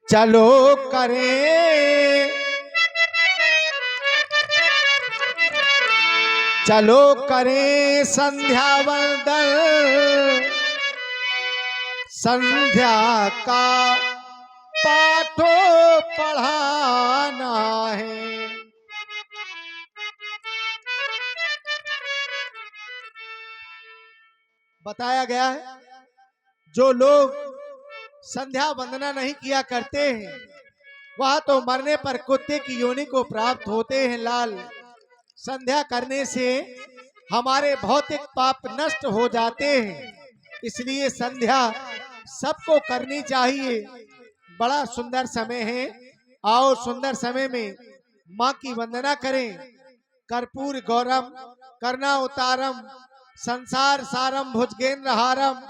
चलो करें, चलो करें संध्या वंदन, संध्या का पाठो पढ़ाना है। बताया गया है जो लोग संध्या वंदना नहीं किया करते हैं वह तो मरने पर कुत्ते की योनि को प्राप्त होते हैं लाल। संध्या करने से हमारे भौतिक पाप नष्ट हो जाते हैं, इसलिए संध्या सबको करनी चाहिए। बड़ा सुंदर समय है, आओ सुंदर समय में माँ की वंदना करें। कर्पूर गौरम कर्णावतारम संसार सारम भुजगेंद्र हारम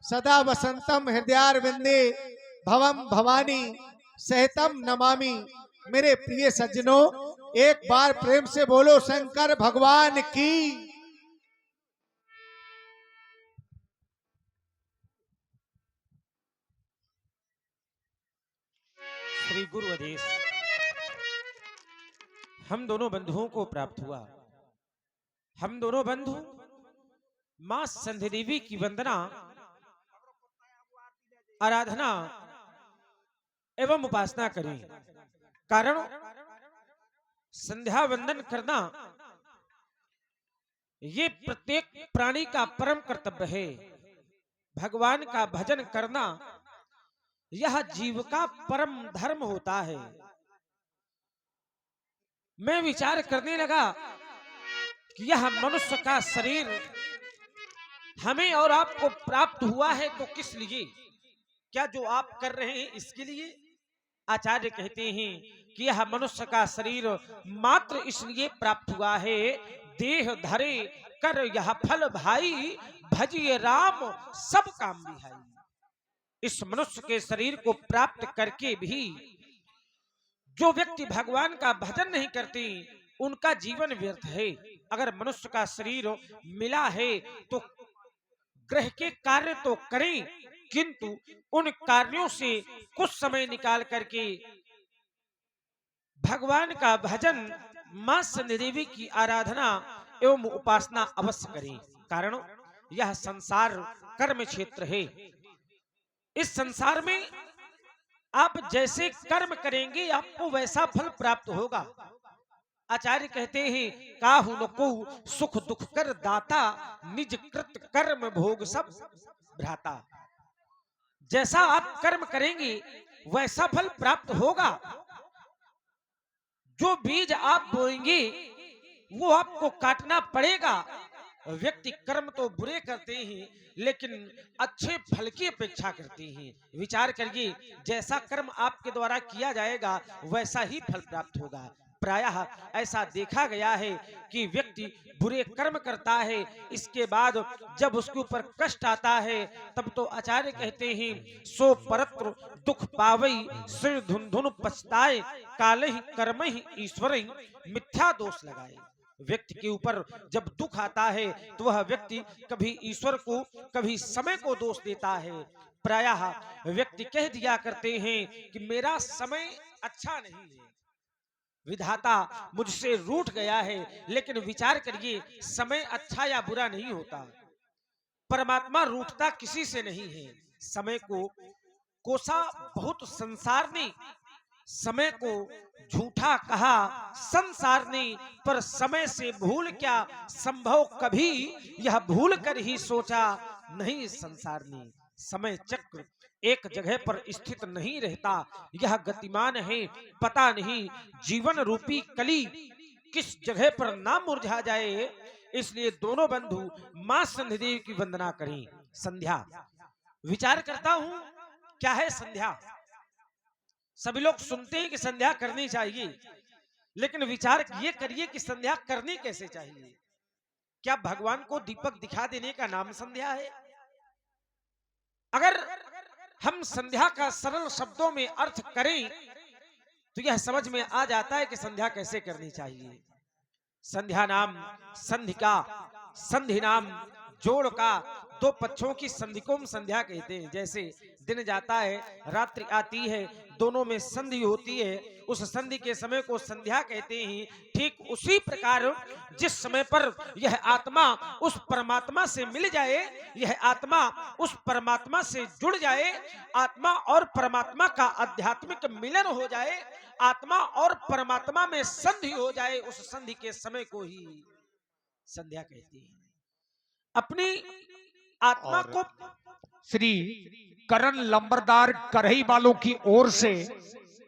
सदा वसंतम हृदयारविंदे भवम भवानी सहितम नमामि। मेरे प्रिय सज्जनों, एक बार प्रेम से बोलो शंकर भगवान की। श्री गुरु आदेश हम दोनों बंधुओं को प्राप्त हुआ। हम दोनों बंधु मां संध्या देवी की वंदना, आराधना एवं उपासना करें। कारण संध्या वंदन करना ये प्रत्येक प्राणी का परम कर्तव्य है। भगवान का भजन करना यह जीव का परम धर्म होता है। मैं विचार करने लगा कि यह मनुष्य का शरीर हमें और आपको प्राप्त हुआ है तो किस लिए? क्या जो आप कर रहे हैं इसके लिए? आचार्य कहते हैं कि यह मनुष्य का शरीर मात्र इसलिए प्राप्त हुआ है, देह धरे कर यह फल भाई, भजिए राम सब काम बिहाई। इस मनुष्य के शरीर को प्राप्त करके भी जो व्यक्ति भगवान का भजन नहीं करते उनका जीवन व्यर्थ है। अगर मनुष्य का शरीर मिला है तो ग्रह के कार्य तो करें, किंतु उन कार्यों से कुछ समय निकाल करके भगवान का भजन, मां संध्या देवी की आराधना एवं उपासना अवश्य करें। कारण यह संसार कर्म क्षेत्र है। इस संसार में आप जैसे कर्म करेंगे आपको वैसा फल प्राप्त होगा। आचार्य कहते हैं काहु न को सुख दुख कर दाता, निज कृत कर्म भोग सब भ्राता। जैसा आप कर्म करेंगे वैसा फल प्राप्त होगा। जो बीज आप बोएंगे वो आपको काटना पड़ेगा। व्यक्ति कर्म तो बुरे करते हैं लेकिन अच्छे फल की अपेक्षा करते हैं। विचार करिए, जैसा कर्म आपके द्वारा किया जाएगा वैसा ही फल प्राप्त होगा। प्रायः ऐसा देखा गया है कि व्यक्ति बुरे कर्म करता है, इसके बाद जब उसके ऊपर कष्ट आता है तब तो आचार्य कहते हैं सो परत्र दुख पावई, सिर धुन धुन पछताए, काले ही कर्म ही ईश्वर मिथ्या दोष लगाए। व्यक्ति के ऊपर जब दुख आता है तो वह व्यक्ति कभी ईश्वर को कभी समय को दोष देता है। प्रायः व्यक्ति कह दिया करते हैं कि मेरा समय अच्छा नहीं है, विधाता मुझसे रूठ गया है। लेकिन विचार करिए, समय अच्छा या बुरा नहीं होता। परमात्मा रूठता किसी से नहीं है। समय को कोसा बहुत संसार ने, समय को झूठा कहा संसार ने, पर समय से भूल क्या संभव कभी, यह भूल कर ही सोचा नहीं संसार ने। समय चक्र एक जगह पर स्थित नहीं रहता, यह गतिमान है, पता नहीं जीवन रूपी कली किस जगह पर ना मुरझा जाए। इसलिए दोनों बंधु मां संध्या देवी की वंदना करें। संध्या विचार करता हूं क्या है संध्या। सभी लोग सुनते हैं कि संध्या करनी चाहिए, लेकिन विचार ये करिए कि संध्या करनी कैसे चाहिए। क्या भगवान को दीपक दिखा देने का नाम संध्या है? अगर हम संध्या का सरल शब्दों में अर्थ करें तो यह समझ में आ जाता है कि संध्या कैसे करनी चाहिए। संध्या नाम संधि का, संधि नाम जोड़ का, दो पक्षों की संधि को हम संध्या कहते हैं। जैसे दिन जाता है, रात्रि आती है, दोनों में संधि होती है। उस संधि के समय को संध्या कहते हैं। ठीक उसी प्रकार जिस समय पर यह आत्मा उस परमात्मा से मिल जाए, यह आत्मा उस परमात्मा से जुड़ जाए, आत्मा और परमात्मा का आध्यात्मिक मिलन हो जाए, आत्मा और परमात्मा में संधि हो जाए, उस संधि के समय को ही संध्या कहती है। अपनी आत्मा को श्री करण लंबरदार करही वालों की ओर से,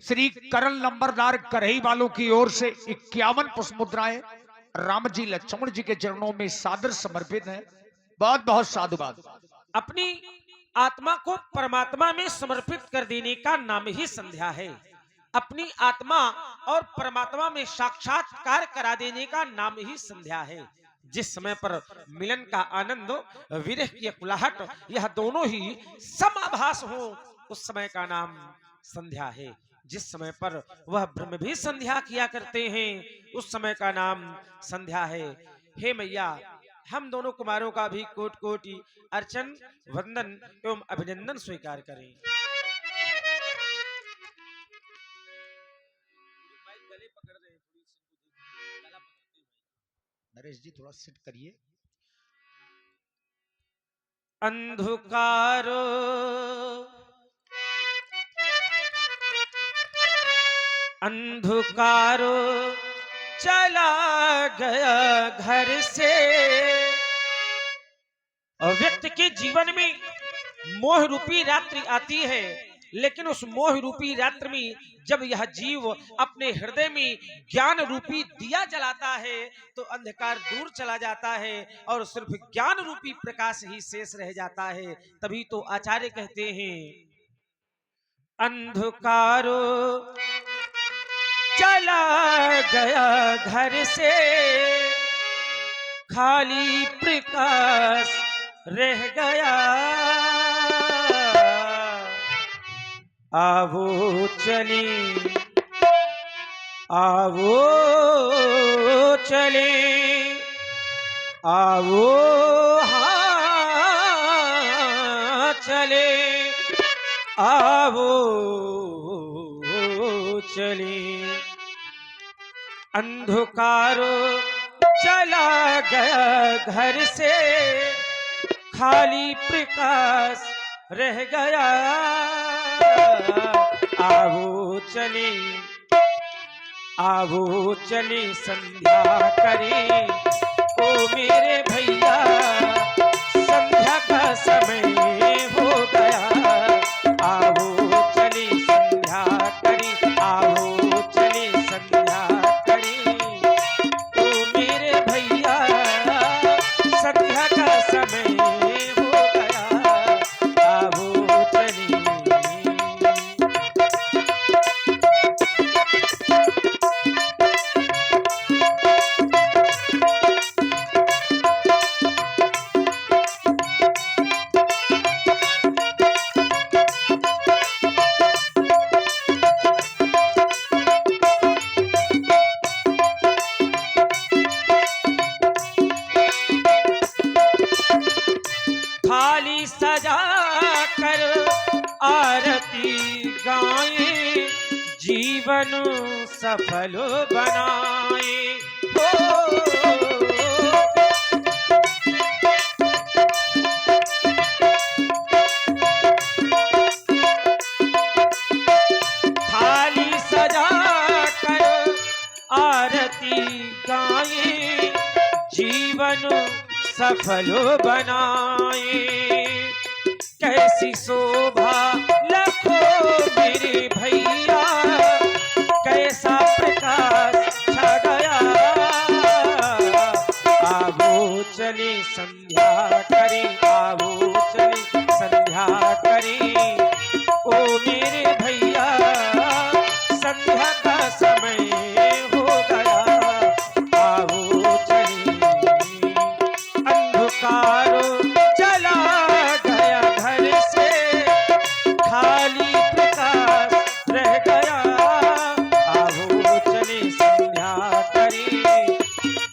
श्री करण लंबरदार करही वालों की ओर से 51 पुष्प मुद्राएं राम जी लक्ष्मण जी के चरणों में सादर समर्पित है। बहुत बहुत साधुवाद। अपनी आत्मा को परमात्मा में समर्पित कर देने का नाम ही संध्या है। अपनी आत्मा और परमात्मा में साक्षात्कार करा देने का नाम ही संध्या है। जिस समय पर मिलन का आनंद, विरह की कुलाहट, यह दोनों ही समाभास हो, उस समय का नाम संध्या है। जिस समय पर वह ब्रह्म भी संध्या किया करते हैं, उस समय का नाम संध्या है। हे मैया, हम दोनों कुमारों का भी कोटि कोटि अर्चन, वंदन एवं अभिनंदन स्वीकार करें। नरेश जी थोड़ा सिट करिए। अंधकारो अंधकारो चला गया घर से। और व्यक्ति के जीवन में मोह रूपी रात्रि आती है, लेकिन उस मोह रूपी रात्रि में जब यह जीव अपने हृदय में ज्ञान रूपी दिया जलाता है, तो अंधकार दूर चला जाता है और सिर्फ ज्ञान रूपी प्रकाश ही शेष रह जाता है। तभी तो आचार्य कहते हैं, अंधकारो चला गया घर से, खाली प्रकाश रह गया। आवो चले, आवो चले, आवो हाँ चले, आवो चले। अंधकारो चला गया घर से, खाली प्रकाश रह गया। आवो चले, आवो चले संध्या करें, ओ मेरे भैया संध्या का समय हो गया। आवो चले संध्या करें, आवो चले संध्या करें, ओ मेरे भैया संध्या का समय हो गया। आवो चले। थाली सजा कर आरती गाएं, जीवन सफल बनाए। हो थाली सजा कर आरती गाएं, जीवन सफल बनाए। कैसी शोभा लखो मेरे भैया, कैसा प्रकाश छा गया। आवो चले संध्या करें, आवो चले संध्या करें, ओ मेरे भैया संध्या का समय हो गया। आवो चले। अंधकारो चला गया घर से, खाली प्रकाश रह गया। आवो चले संध्या करें,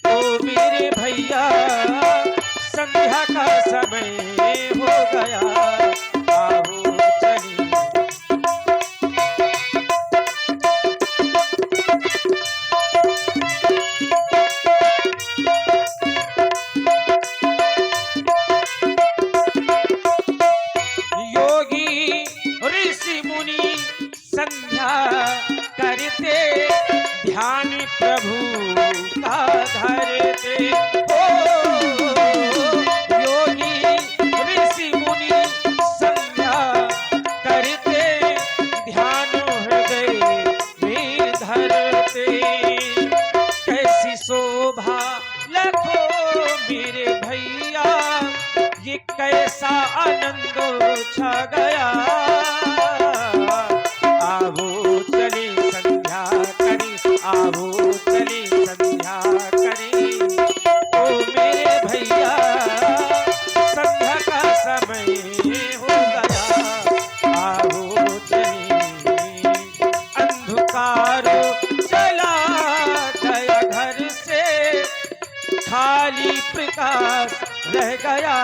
ओ मेरे भैया संध्या का समय हो गया। आवो चले। करते हो। योगी ऋषि मुनि संध्या करते, ध्यान हृदय में धरते। कैसी शोभा लखो मेरे भैया, ये कैसा आनंद छा गया। आवो चले संध्या करी, आवो चले संध्या करी। ओ मेरे भैया संध्या का समय हो गया। आवो चले, अंधकार चला गया घर से, खाली प्रकाश रह गया।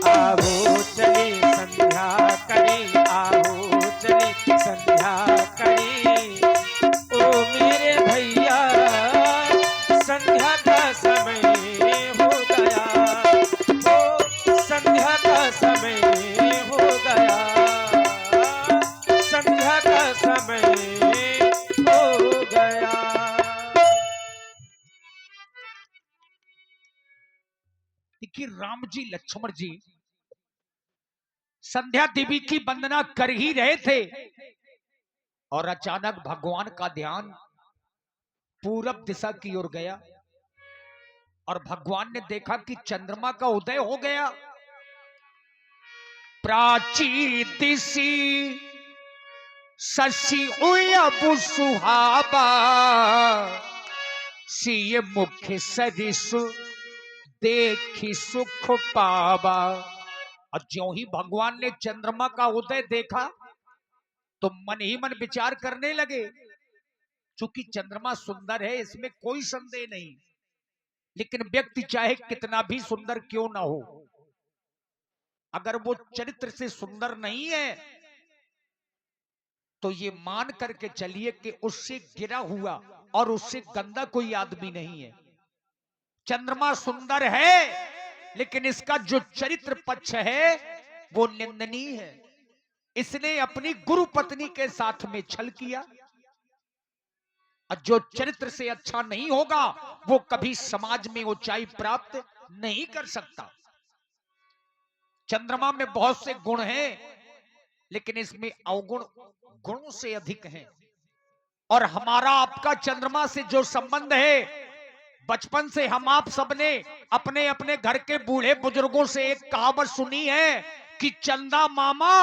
आवो चले संध्या करें, आवो चले संध्या करें। ओ मेरे भैया संध्या का समय हो गया। ओ संध्या का समय हो गया। संध्या का समय हो गया। देखिए राम जी लक्ष्मण जी संध्या देवी की वंदना कर ही रहे थे और अचानक भगवान का ध्यान पूरब दिशा की ओर गया और भगवान ने देखा कि चंद्रमा का उदय हो गया। प्राची दिशी शशि उयब सुहाबा, सिय मुख्य सरिस देखी सुख पावा। और ज्यों ही भगवान ने चंद्रमा का उदय देखा तो मन ही मन विचार करने लगे, चूंकि चंद्रमा सुंदर है इसमें कोई संदेह नहीं, लेकिन व्यक्ति चाहे कितना भी सुंदर क्यों ना हो, अगर वो चरित्र से सुंदर नहीं है तो ये मान करके चलिए कि उससे गिरा हुआ और उससे गंदा कोई आदमी नहीं है। चंद्रमा सुंदर है लेकिन इसका जो चरित्र पक्ष है वो निंदनीय है। इसने अपनी गुरु पत्नी के साथ में छल किया और जो चरित्र से अच्छा नहीं होगा वो कभी समाज में ऊंचाई प्राप्त नहीं कर सकता। चंद्रमा में बहुत से गुण हैं लेकिन इसमें अवगुण गुणों से अधिक हैं। और हमारा आपका चंद्रमा से जो संबंध है, बचपन से हम आप सबने अपने अपने घर के बूढ़े बुजुर्गों से एक कहावत सुनी है कि चंदा मामा